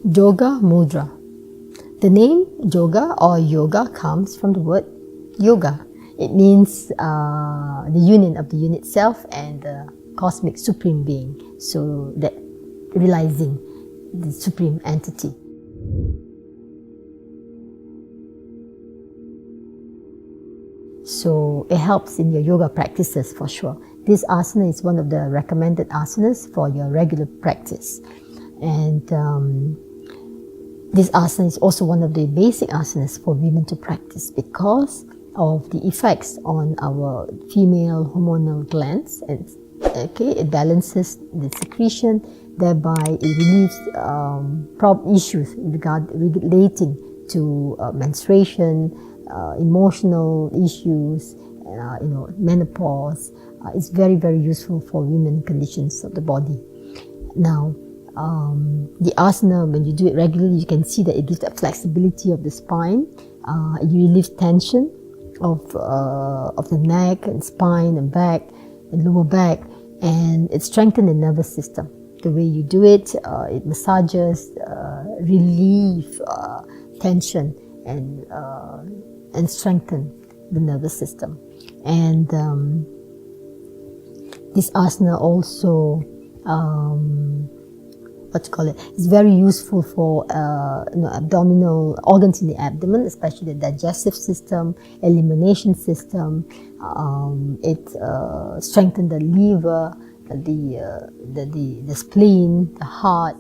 Yogamudra. The name yoga or yoga comes from the word yoga. It means the union of the unit self and the cosmic supreme being, so that realizing the supreme entity. So it helps in your yoga practices for sure. This asana is one of the recommended asanas for your regular practice. And this asana is also one of the basic asanas for women to practice because of the effects on our female hormonal glands. And it balances the secretion, thereby it relieves issues relating to menstruation, emotional issues, menopause. It's very, very useful for women conditions of the body. Now, the asana, when you do it regularly, you can see that it gives that flexibility of the spine. It relieves tension of the neck and spine and back and lower back, and it strengthens the nervous system. The way you do it, it massages, relieve tension and strengthen the nervous system. And this asana also it's very useful for abdominal organs in the abdomen, especially the digestive system, elimination system. It strengthens the liver, the spleen, the heart,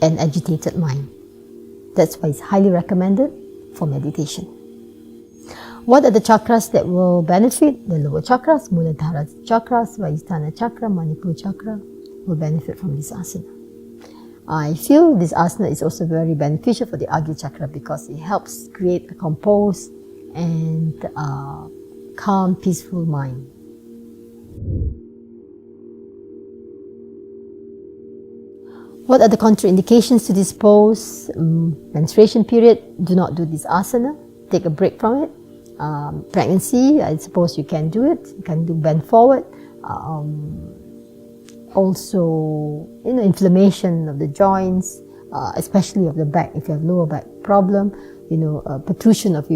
and agitated mind. That's why it's highly recommended for meditation. What are the chakras that will benefit? The lower chakras, Muladhara chakra, Svadhisthana chakra, Manipura chakra will benefit from this asana. I feel this asana is also very beneficial for the Agya chakra because it helps create a composed and calm, peaceful mind. What are the contraindications to this pose? Menstruation period, do not do this asana. Take a break from it. Pregnancy, I suppose you can do it. You can do bend forward. Also, inflammation of the joints, especially of the back. If you have lower back problem, protrusion of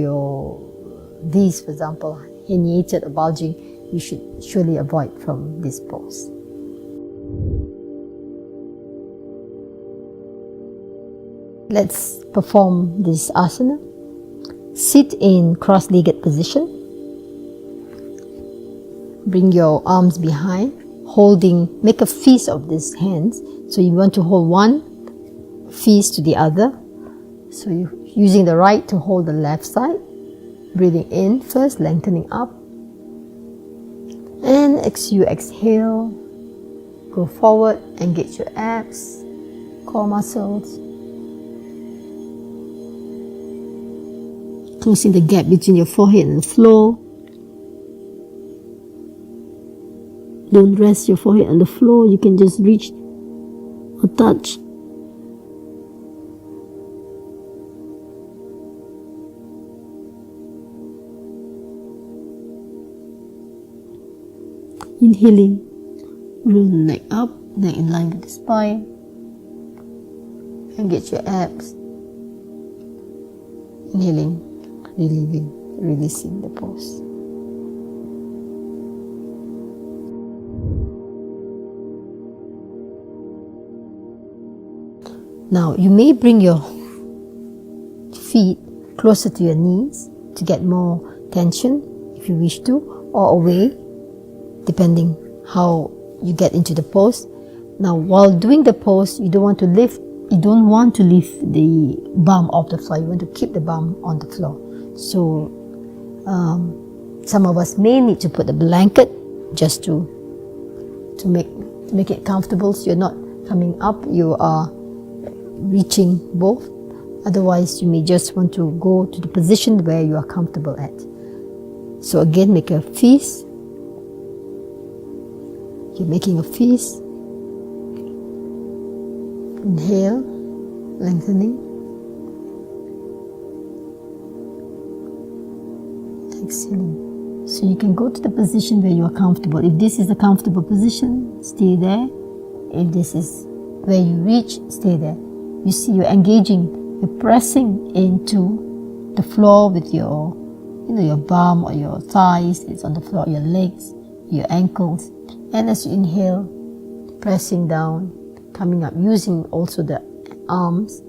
these, for example, herniated or bulging, you should surely avoid from this pose. Let's perform this asana. Sit in cross-legged position. Bring your arms behind. Make a fist of these hands. So you want to hold one fist to the other. So you're using the right to hold the left side. Breathing in first, lengthening up. And as you exhale, go forward, engage your abs, core muscles. Closing the gap between your forehead and the floor. Don't rest your forehead on the floor. You can just reach or touch. Inhaling, roll the neck up, neck in line with the spine. Engage your abs. Inhaling, relieving, releasing the pose. Now, you may bring your feet closer to your knees to get more tension if you wish to, or away, depending how you get into the pose. Now, while doing the pose, you don't want to lift the bum off the floor. You want to keep the bum on the floor. So, some of us may need to put a blanket just to make it comfortable. So you're not coming up. You are reaching both. Otherwise, you may just want to go to the position where you are comfortable at. So again, make a fist. You're making a fist. Inhale, lengthening. Exhaling. So you can go to the position where you are comfortable. If this is a comfortable position, stay there. If this is where you reach, stay there. you see you're engaging, you're pressing into the floor with your, your bum or your thighs, it's on the floor, your legs, your ankles. And as you inhale, pressing down, coming up, using also the arms,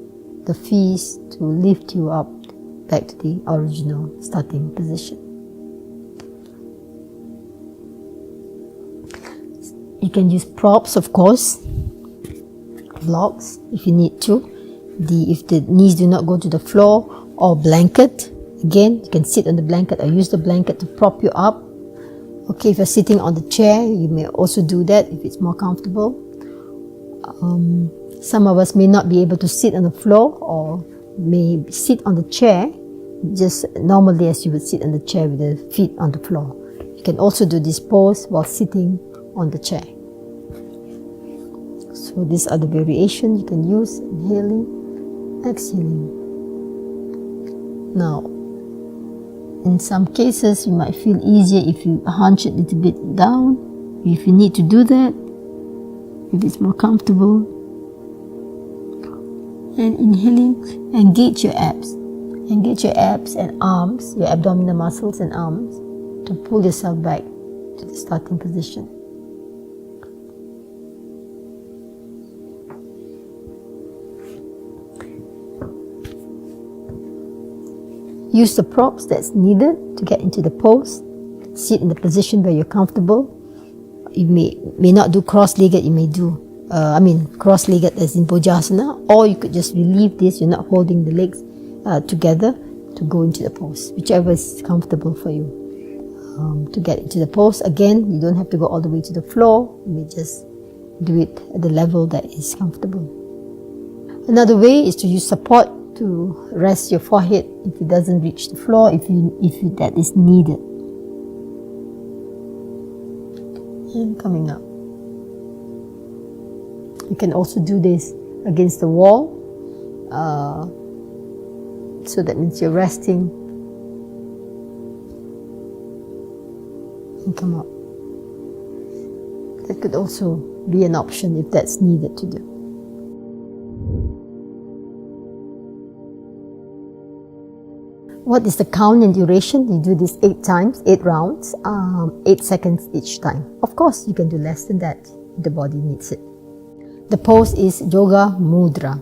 the fists to lift you up back to the original starting position. You can use props, of course, blocks if you need to. If the knees do not go to the floor, or blanket, again, you can sit on the blanket or use the blanket to prop you up. Okay, if you're sitting on the chair, you may also do that if it's more comfortable. Some of us may not be able to sit on the floor or may sit on the chair just normally as you would sit on the chair with the feet on the floor. You can also do this pose while sitting on the chair. So these are the variations you can use: inhaling, exhaling. Now, in some cases, you might feel easier if you hunch it a little bit down. If you need to do that, if it's more comfortable. And inhaling, engage your abs. Engage your abs and arms, your abdominal muscles and arms, to pull yourself back to the starting position. Use the props that's needed to get into the pose. Sit in the position where you're comfortable. You may not do cross-legged, you may do cross-legged as in Bojasana, or you could just relieve this, you're not holding the legs together to go into the pose, whichever is comfortable for you. To get into the pose, again, you don't have to go all the way to the floor, you may just do it at the level that is comfortable. Another way is to use support to rest your forehead if it doesn't reach the floor, if that is needed. And coming up. You can also do this against the wall. So that means you're resting. And come up. That could also be an option if that's needed to do. What is the count and duration? You do this 8 times, 8 rounds, 8 seconds each time. Of course, you can do less than that if the body needs it. The pose is yoga mudra.